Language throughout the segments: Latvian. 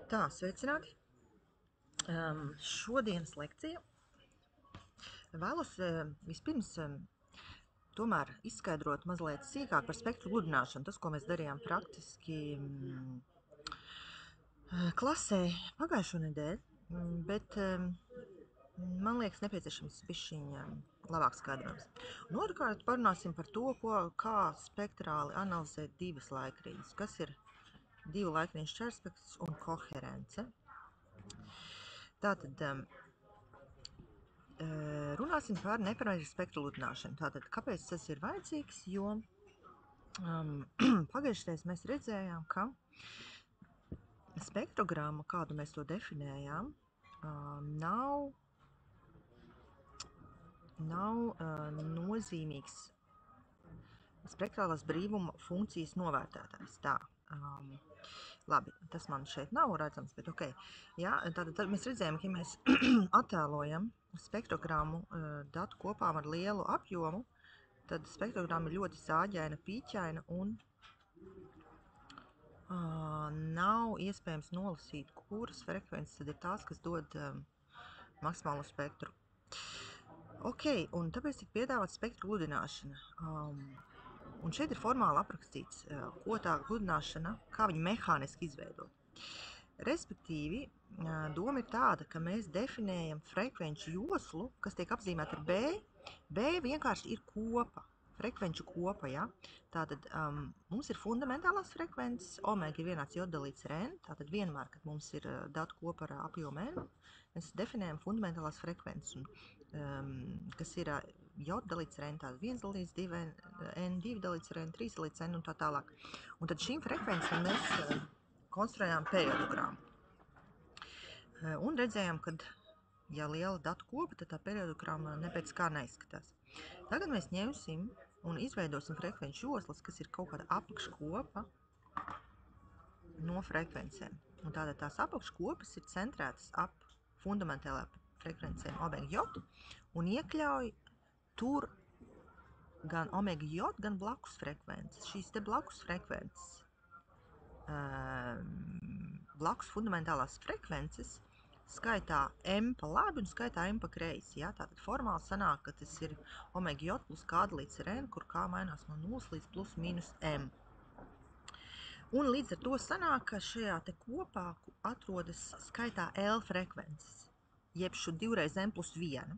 Tā, sveicināti! Šodienas lekcija vēlos vispirms tomēr izskaidrot mazliet sīkāk par spektru gludināšanu. Tas, ko mēs darījām praktiski klasē pagājušo nedēļu, bet man liekas nepieciešams bišķiņ labāk skaidrojums. Un otrkārt parunāsim par to, kā spektrāli analizēt divas laikrīņas, kas ir divu laikrīņu šķērspektrs un koherence. Tātad runāsim par neparametra spektru gludināšanu. Tātad, kāpēc tas ir vajadzīgs? Jo pagājušreiz mēs redzējām, ka spektrogramma, kādu mēs to definējām, nav nozīmīgs spektrālās brīvuma funkcijas novērtētājs. Tā, labi, tas man šeit nav redzams, bet ok. Jā, tad mēs redzējām, ka ja mēs attēlojam spektrogrammu datu kopām ar lielu apjomu, tad spektrogramma ir ļoti sāģaina, pīķaina un nav iespējams nolasīt, kuras frekvences tad ir tās, kas dod maksimālo spektru. Ok, un tāpēc tika piedāvāta spektru gludināšana. Un šeit ir formāli aprakstīts, ko tā gludināšana, kā viņa mehāniski izveidot. Respektīvi, doma ir tāda, ka mēs definējam frekvenču joslu, kas tiek apzīmēta ar B. B vienkārši ir kopa, frekvenču kopa, ja? Tātad mums ir fundamentālās frekvences, omega ir vienāds J dalīts ar N, tātad vienmēr, kad mums ir datu kopa ar apjomu N, mēs definējam fundamentālās frekvences, kas ir J dalīts ar N, tātad 1 dalīts 2 N, 2 dalīts ar N, 3 dalīts N un tā tālāk. Un tad šīm frekvencēm mēs konstruējām periodogrammu. Un redzējām, ka, ja liela datu kopa, tad tā periodogramma nepēc kā neizskatās. Tagad mēs ņemsim un izveidosim frekvenču joslas, kas ir kaut kāda apakškopa no frekvencēm. Un tātad tās apakškopas ir centrētas ap fundamentālajām frekvencēm omega J un iekļauj tur gan omega J, gan blakus frekvences. Šīs te blakus frekvences, blakus fundamentālās frekvences skaitā M pa labi un skaitā M pa kreisi. Ja? Tātad formāli sanāk, ka tas ir omega J plus K dalīts ar N, kur K mainās no 0 līdz plus minus M. Un līdz ar to sanāk, ka šajā te kopā atrodas skaitā L frekvences, jeb šo 2x M plus 1.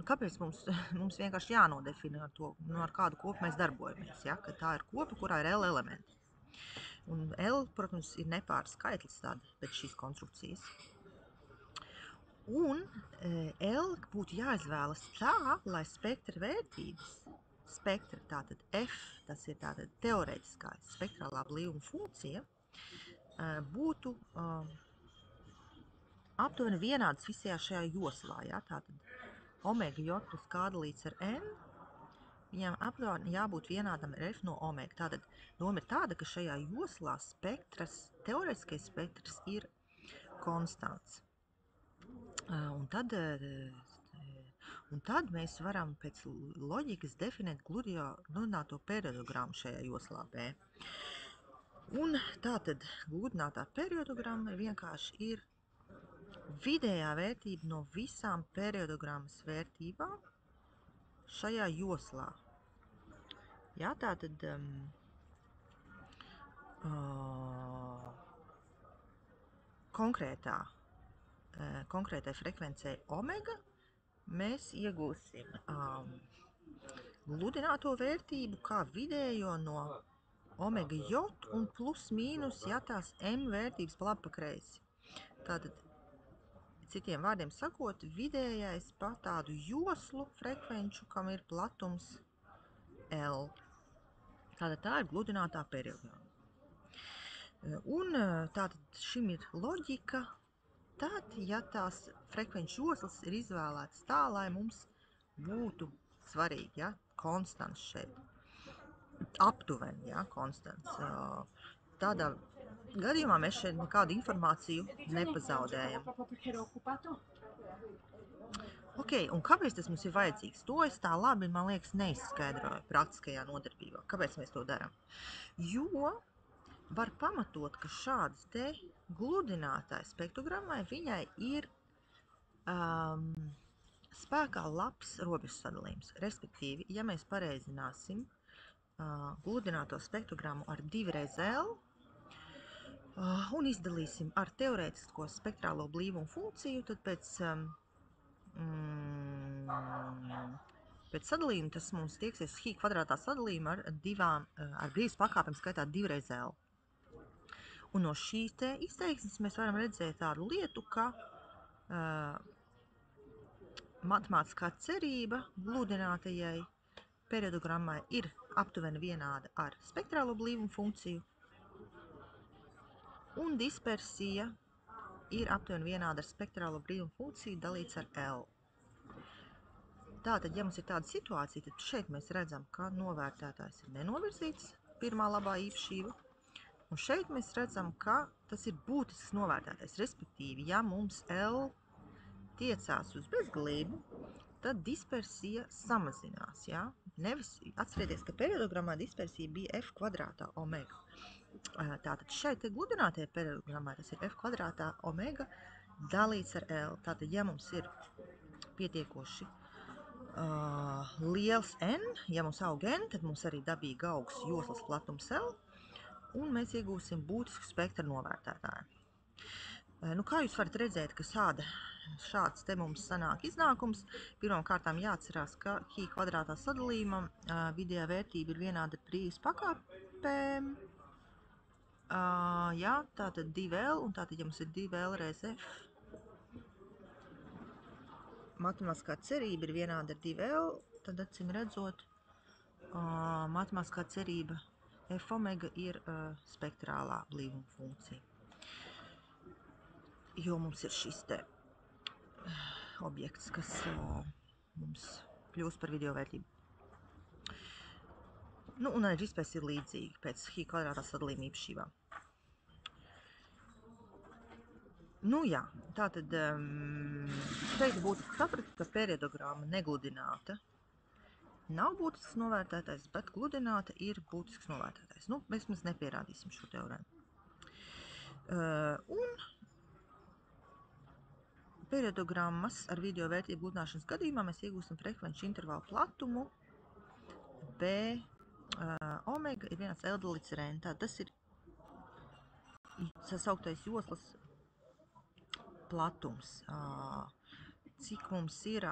Kāpēc mums vienkārši jānodefinē ar to, ar kādu kopu mēs darbojamies, ja? Ka tā ir kopa, kurā ir L elementi. Un L, protams, ir nepārskaitlis tāda pēc šīs konstrukcijas. Un L būtu jāizvēlas tā, lai spektra vērtības, spektra tātad F, tas ir tātad teorētiskā spektrālā blīvuma funkcija, būtu aptuveni vienādas visajā šajā joslā. Ja? Tātad omega J plus K dalīts ar N, viņam aptuveni jābūt vienādam ar F no omega. Tātad doma ir tāda, ka šajā joslā spektras, teorētiskais spektrs ir konstants. Un tad mēs varam pēc loģikas definēt gludināto periodogrammu šajā joslā B. Un tātad gludinātā periodogramma vienkārši ir vidējā vērtība no visām periodogrammas vērtībām šajā joslā. Jā, tātad konkrētai frekvencei omega mēs iegūsim gludināto vērtību kā vidējo no omega J un plus mīnus, ja tās M vērtības pa labi pa kreisi. Tātad, citiem vārdiem sakot, vidējais pa tādu joslu frekvenču, kam ir platums L. Tātad tā ir gludinātā periodogramma. Un tātad šim ir loģika. Tad, ja tās frekvenču joslas ir izvēlētas tā, lai mums būtu svarīgi, ja, konstants šeit, aptuveni, ja, konstants, tādā gadījumā mēs šeit nekādu informāciju nepazaudējam. Ok, un kāpēc tas mums ir vajadzīgs? To es tā labi, man liekas, neizskaidroju praktiskajā nodarbībā. Kāpēc mēs to darām? Jo var pamatot, ka šāds te gludinātājs spektrogrammai viņai ir spēkā labs robežu sadalījums. Respektīvi, ja mēs pareizināsim gludināto spektrogrammu ar 2x-L un izdalīsim ar teorētisko spektrālo blīvumu funkciju, tad pēc sadalījuma tas mums tieksies Hi kvadrātā sadalījuma ar brīvas pakāpēm skaitā 2x-L. Un no šīs te izteiksmes mēs varam redzēt tādu lietu, ka matemātiskā cerība gludinātajai periodogrammai ir aptuveni vienāda ar spektrālo blīvumu funkciju, un dispersija ir aptuveni vienāda ar spektrālo blīvumu funkciju dalīts ar L. Tātad, ja mums ir tāda situācija, tad šeit mēs redzam, ka novērtētājs ir nenovirzīts, pirmā labā īpašība, un šeit mēs redzam, ka tas ir būtisks novērtētājs. Respektīvi, ja mums L tiecās uz bezgalību, tad dispersija samazinās. Ja? Nevis atcerieties, ka periodogrammā dispersija bija f kvadrātā omega. Tātad šeit gludinātajai periodogrammai tas ir f kvadrātā omega dalīts ar L. Tātad, ja mums ir pietiekoši liels n, ja mums aug n, tad mums arī dabīgi augs joslas platums L, un mēs iegūsim būtisku spektra novērtētāju. Nu, kā jūs varat redzēt, ka šāds te mums sanāk iznākums? Pirmām kārtām jāatcerās, ka Hi kvadrātā sadalījumam vidējā vērtība ir vienāda ar brīvas pakāpēm. Jā, tātad 2L, un tātad, ja mums ir 2L reiz F, matemātiskā cerība ir vienāda ar 2L, tad acīm redzot, matemātiskā cerība F omega ir spektrālā blīvuma funkcija. Jo mums ir šis te objekts, kas mums kļūst par video vērtību. Nu, un arī dispersija ir līdzīga pēc Hi kvadrātā sadalījuma īpašībām. Nu jā, tātad šeit būtiski saprast, ka periodogramma negludināta nav būtisks novērtētājs, bet gludināta ir būtisks novērtētājs. Nu, mēs nepierādīsim šo teorēmu. Un periodogrammas ar video vērtību gludināšanas gadījumā mēs iegūstam frekvenču intervālu platumu B omega ir vienāds L dalīts ar N. Tātad tas ir sasauktais joslas platums. Cik mums ir,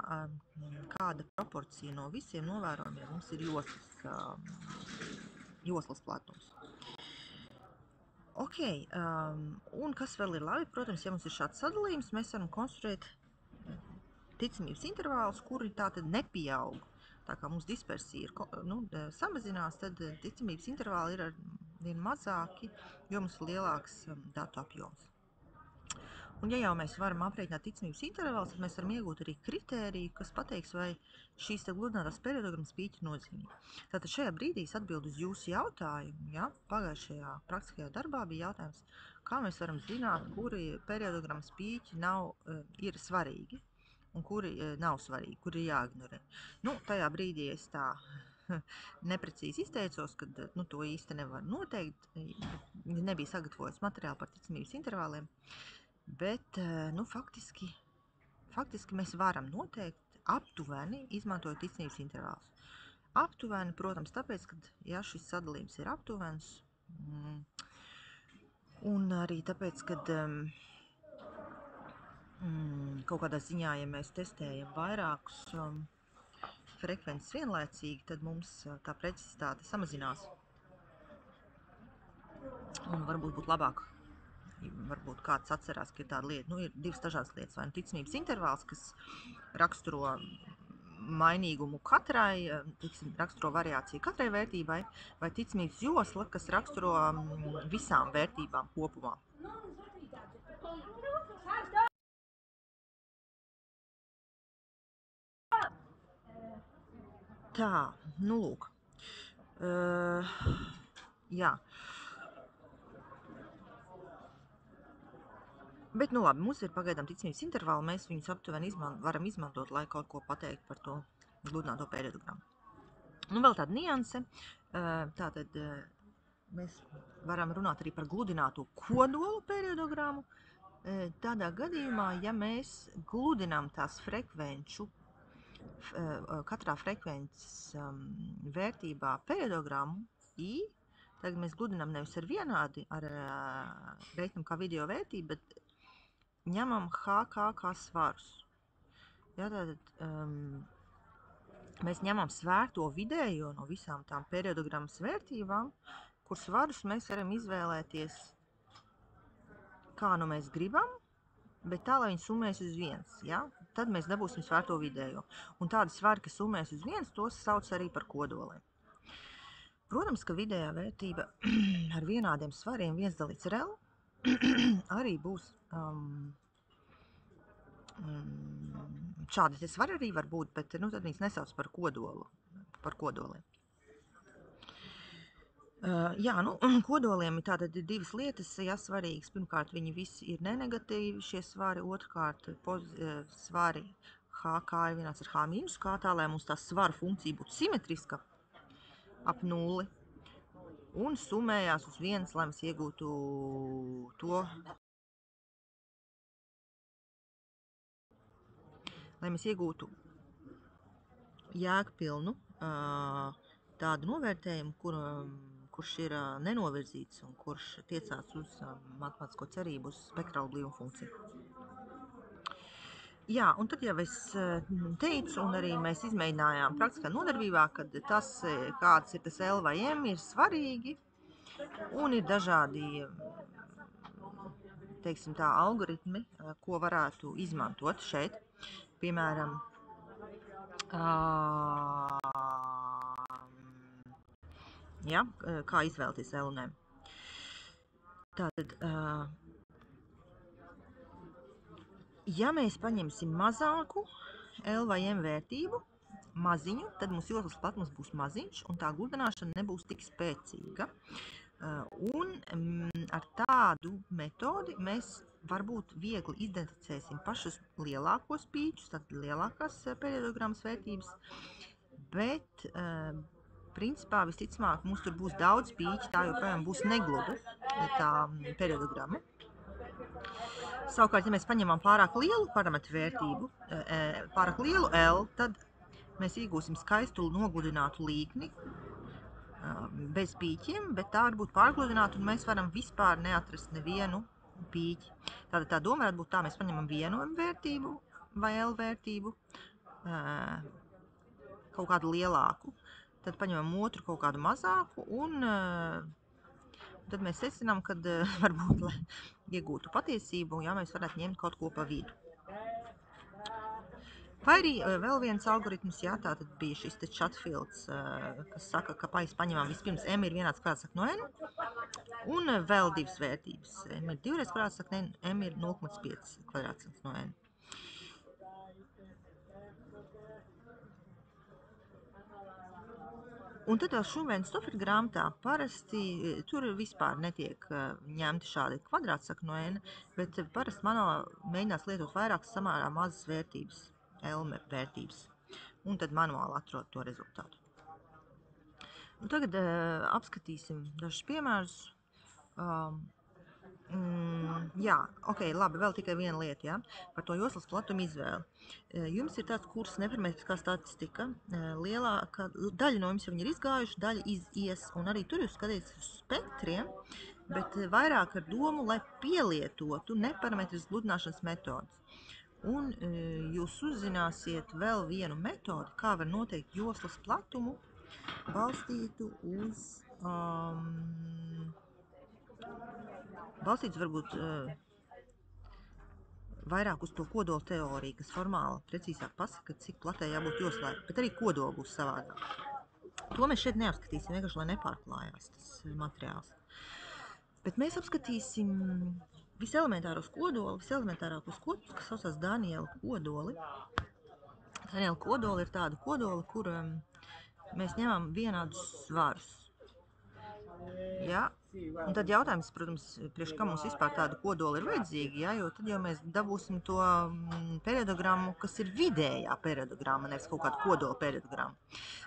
kāda proporcija no visiem novērojumiem mums ir joslas platums. Ok, un kas vēl ir labi? Protams, ja mums ir šāds sadalījums, mēs varam konstruēt ticamības intervālus, kuri tātad nepieaug. Tā kā mums dispersija ir samazinās, tad ticamības intervāli ir vien mazāki, jo mums ir lielāks datu apjoms. Un ja jau mēs varam aprēķināt ticamības intervālus, tad mēs varam iegūt arī kritēriju, kas pateiks, vai šīs te gludinātās periodogrammas pīķi ir nozīmīgi. Tātad šajā brīdī es atbildu uz jūsu jautājumu. Ja? Pagājušajā praktiskajā darbā bija jautājums, kā mēs varam zināt, kuri periodogrammas pīķi ir svarīgi un kuri nav svarīgi, kuri ir jāignorē. Nu, tajā brīdī es tā neprecīzi izteicos, ka to īsti nevar noteikt. Nebija sagatavojis materiālu par ticamības intervāliem. Bet, faktiski mēs varam noteikt aptuveni, izmantojot ticamības intervālus. Aptuveni, protams, tāpēc, ka, ja šis sadalījums ir aptuvens, un arī tāpēc, ka kaut kādā ziņā, ja mēs testējam vairākus frekvences vienlaicīgi, tad mums tā precizitāte samazinās. Un varbūt būtu labāk. Varbūt kāds atcerās, ka ir tāda lieta, ir divas dažādas lietas, vai ticamības intervāls, kas raksturo mainīgumu katrai, raksturo variāciju katrai vērtībai, vai ticamības josla, kas raksturo visām vērtībām kopumā. Tā, nu lūk. Jā. Bet, nu labi, mums ir pagaidām ticamības intervāli, mēs viņus aptuveni varam izmantot, lai kaut ko pateikt par to gludināto periodogrammu. Nu, vēl tāda nianse, tātad mēs varam runāt arī par gludināto kodolu periodogrammu. Tādā gadījumā, ja mēs gludinām tās frekvenču, katrā frekvences vērtībā periodogrammu I, tagad mēs gludinām nevis ar vienādi, reiķinam kā video vērtību, bet ņemam HK kā svarus. Ja, tātad mēs ņemam svērto vidējo no visām tām periodogrammas vērtībām, kur svarus mēs varam izvēlēties, kā nu mēs gribam, bet tā, lai viņi summēs uz 1. Ja? Tad mēs dabūsim svērto vidējo. Un tādi svari, kas summēs uz 1, tos sauc arī par kodoliem. Protams, ka vidējā vērtība ar vienādiem svariem 1 dalīts ar L arī būs šādi svari arī var būt, bet tad viņas nesauc par kodoliem. Jā, kodoliem ir tātad divas lietas, ja, svarīgas. Pirmkārt, viņi visi ir nenegatīvi šie svari, otrkārt, svari HK ir vienāds ar H mīnus K, tā, lai mums tā svaru funkcija būtu simetriska ap 0 un summējās uz 1, lai mēs iegūtu to, lai mēs iegūtu jēgpilnu tādu novērtējumu, kurš ir nenovirzīts un kurš tiecās uz matemātisko cerību uz spektrālu blīvuma funkciju. Jā, un tad jau es teicu, un arī mēs izmēģinājām praktiskā nodarbībā, kad tas, kāds ir tas L vai M, ir svarīgi, un ir dažādi, teiksim tā, algoritmi, ko varētu izmantot šeit. Piemēram, ja, kā izvēlēties L un M. Tātad, ja mēs paņemsim mazāku L vai M vērtību, maziņu, tad mums joslas platums būs maziņš un tā gludināšana nebūs tik spēcīga. Un ar tādu metodi mēs varbūt viegli identificēsim pašus lielākos pīķus, tad lielākās periodogrammas vērtības, bet principā visticamāk mums tur būs daudz pīķi, tā joprojām būs negluda tā periodogramma. Savukārt, ja mēs paņemam pārāk lielu parametru vērtību, pārāk lielu L, tad mēs iegūsim skaistu nogludinātu līkni bez pīķiem, bet tā var būt pārgludināta un mēs varam vispār neatrast nevienu pīķi. Tātad tā doma varētu būt tā, mēs paņemam vienu M vērtību vai L vērtību, kaut kādu lielāku, tad paņemam otru kaut kādu mazāku un tad mēs secinām, ka varbūt, lai iegūtu patiesību, ja mēs varētu ņemt kaut ko pa vidu. Vai arī vēl viens algoritms, jā, tātad bija šis te Chatfields, kas saka, ka paņemam vispirms M ir vienāds kvadrātsakne no N, un vēl divas vērtības. M ir 2 kvadrātsakne, M ir 0,5 kvadrātsakne no N. Un tad vēl Šumēna-Stofera grāmatā parasti tur vispār netiek ņemti šādi kvadrātsakne no N, bet parasti manuāli mēģinās lietot vairākas samērā mazas vērtības, L vērtības, un tad manuāli atrod to rezultātu. Un tagad apskatīsim dažus piemērus. Jā, ok, labi, vēl tikai viena lieta, ja, par to joslas platumu izvēli. Jums ir tāds kurs neparametriskā statistika, lielāka daļa no jums jau ir izgājuši, daļa ies, un arī tur jūs skatīties uz spektriem, bet vairāk ar domu, lai pielietotu neparametriskas gludināšanas metodas. Un jūs uzzināsiet vēl vienu metodi, kā var noteikt joslas platumu, balstītu uz balstīts varbūt vairāk uz to kodola teoriju, kas formāli precīzāk pasaka, cik platai jābūt joslai, bet arī kodola būs savādāk. To mēs šeit neapskatīsim, vienkārši, lai nepārklājās tas materiāls. Bet mēs apskatīsim viselementāros kodolus, kas saucās Daniela kodoli. Daniela kodoli ir tāda kodola, kur mēs ņemam vienādus svarus. Ja? Un tad jautājums, protams, priekš kā mums vispār tāda kodola ir vajadzīga, ja? Jo tad jau mēs dabūsim to periodogrammu, kas ir vidējā periodogramma, nevis kaut kāda kodola periodogramma.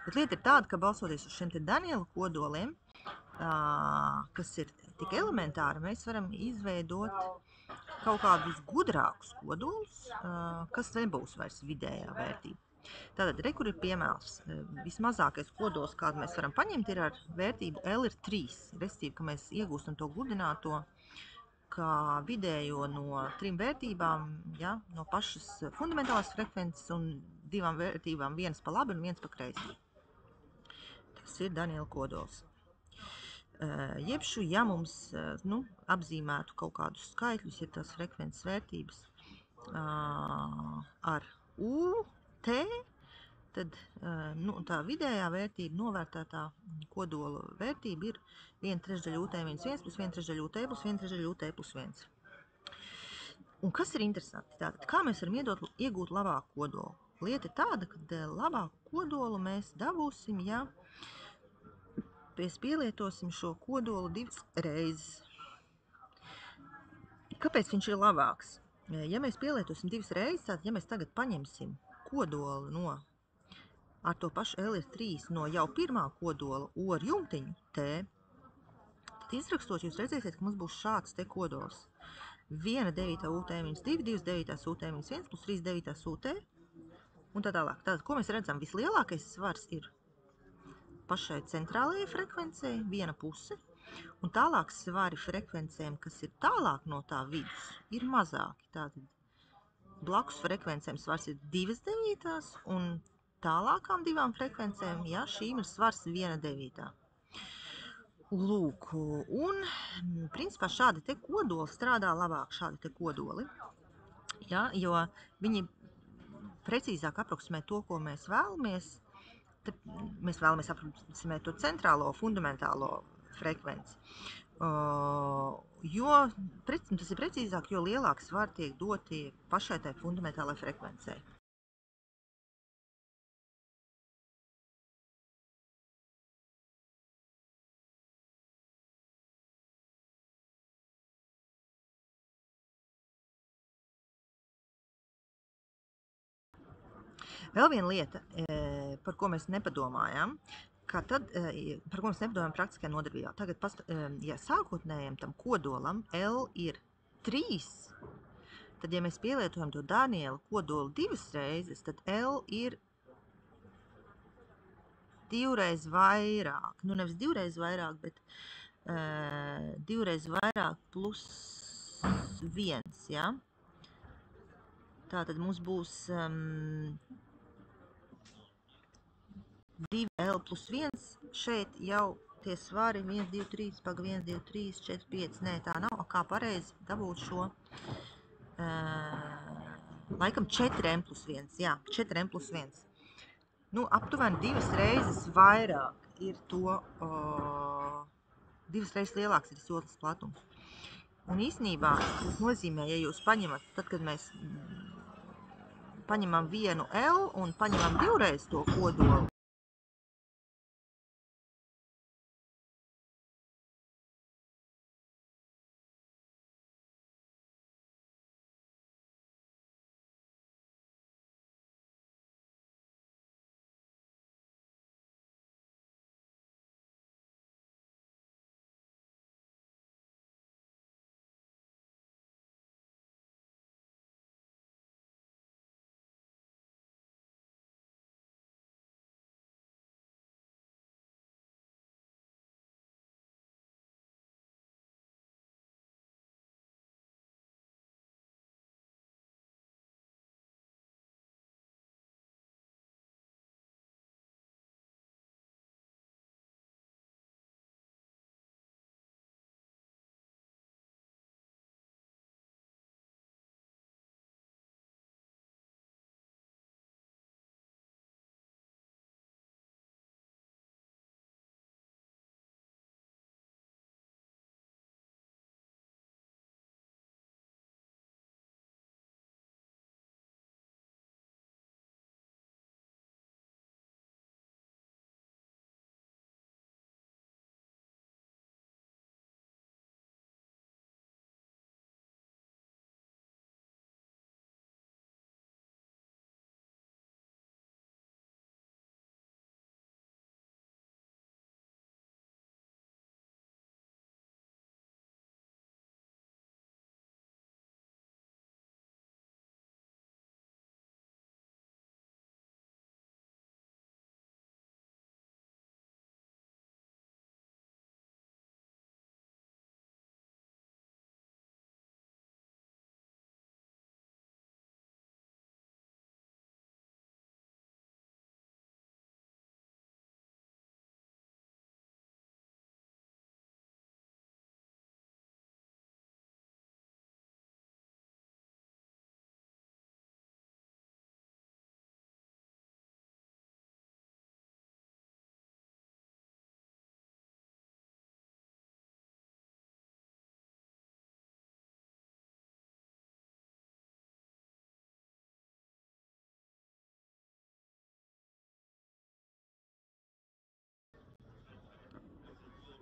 Bet lieta ir tāda, ka balsoties uz šiem te Daniela kodoliem, kas ir tik elementāri, mēs varam izveidot kaut kādus gudrākus kodolus, kas nebūs vairs vidējā vērtība. Tātad, re, kur ir piemērs. Vismazākais kodols, kādu mēs varam paņemt, ir ar vērtību L ir 3. Restīvi, ka mēs iegūstam to gludināto kā vidējo no 3 vērtībām, ja, no pašas fundamentālās frekvences un 2 vērtībām, vienas pa labi un vienas pa kreisi. Tas ir Daniela kodols. Jebšu, ja mums apzīmētu kaut kādus skaitļus, ja tās frekvences vērtības ar U, T, tad tā vidējā vērtība, novērtētā kodola vērtība ir 1/3 UT-1 plus 1/3 UT plus 1/3 UT plus 1. Un kas ir interesanti? Tātad, kā mēs varam iegūt labāku kodolu? Lieta ir tāda, ka labāku kodolu mēs dabūsim, ja mēs pielietosim šo kodolu 2 reizes. Kāpēc viņš ir labāks? Ja mēs pielietosim 2 reizes, tad, ja mēs tagad paņemsim kodolu ar to pašu L ir 3 no jau pirmā kodola O ar jumtiņu T, tad izrakstot jūs redzēsiet, ka mums būs šāds te kodols. 1/9 UT-2, 2/9 UT-1 plus 3/9 UT un tā tālāk. Tātad, ko mēs redzam? Vislielākais svars ir pašai centrālajai frekvencei, viena puse, un tālāk svari frekvencēm, kas ir tālāk no tā vidus, ir mazāki. Tātad blakus frekvencēm svars ir 2/9, un tālākām 2 frekvencēm, ja, šīm ir svars 1/9. Lūk, un principā šādi te kodoli strādā labāk, šādi te kodoli, ja, jo viņi precīzāk aproximē to, ko mēs vēlamies. Mēs vēlamies aproximēt to centrālo, fundamentālo frekvenci. Jo tas ir precīzāk, jo lielāki svari tiek doti pašai tai fundamentālai frekvencei. Vēl viena lieta, par ko mēs nepadomājām, par ko mēs nepadomājām praktiskajā nodarbībā. Tagad, ja sākotnējam tam kodolam L ir 3, tad, ja mēs pielietojam to Daniela kodolu 2 reizes, tad L ir 2 reiz vairāk. Nu, nevis 2 reiz vairāk, bet 2 reiz vairāk plus 1, ja? Tātad mums būs 2L plus 1, šeit jau tie svari 1, 2, 3, 1, 2, 3, 4, 5, nē, tā nav, kā pareizi dabūt šo, laikam 4M plus 1, jā, 4M plus 1. Nu, aptuveni 2 reizes vairāk ir to, 2 reizes lielāks ir tas joslas platums. Un īstenībā tas nozīmē, ja jūs paņemat, tad, kad mēs paņemam vienu L un paņemam 2 reizes to kodolu,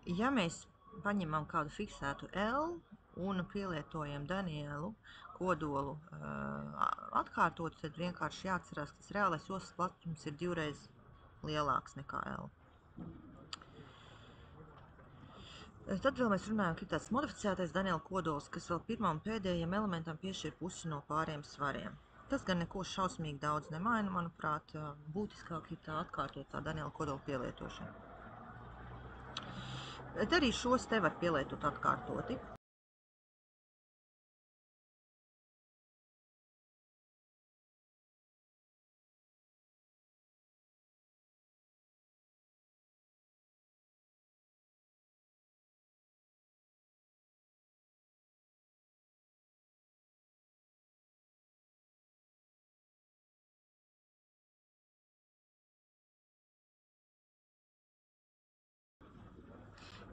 Ja mēs paņemam kādu fiksētu L un pielietojam Danielu kodolu atkārtot, tad vienkārši jāatcerās, ka tas reālais ostas platums ir 2 reizes lielāks nekā L. Tad vēl mēs runājam, ka ir tāds modificētais Daniela kodols, kas vēl pirmam pēdējiem elementam piešķir pusi no pāriem svariem. Tas gan neko šausmīgi daudz nemaina, manuprāt, būtiskāk ir tā atkārtotā Daniela kodola pielietošana. Bet arī šos te var pielietot atkārtoti.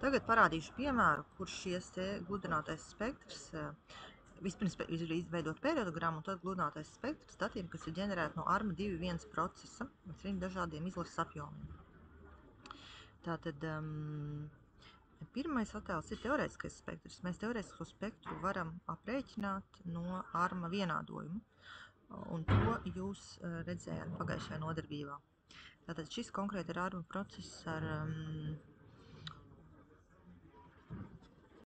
Tagad parādīšu piemēru, kur šies te gludinātais spektrs, vispirms izveidot periodogrammu, un tad gludinātais spektrs datiem, kas ir ģenerēti no ARMA 2.1 procesa, ar 3 dažādiem izlases apjomiem. Tātad pirmais attēls ir teorētiskais spektrs. Mēs teorētisko spektru varam aprēķināt no ARMA vienādojuma, un to jūs redzējāt pagājušajā nodarbībā. Tātad šis konkrēti ir ARMA process ar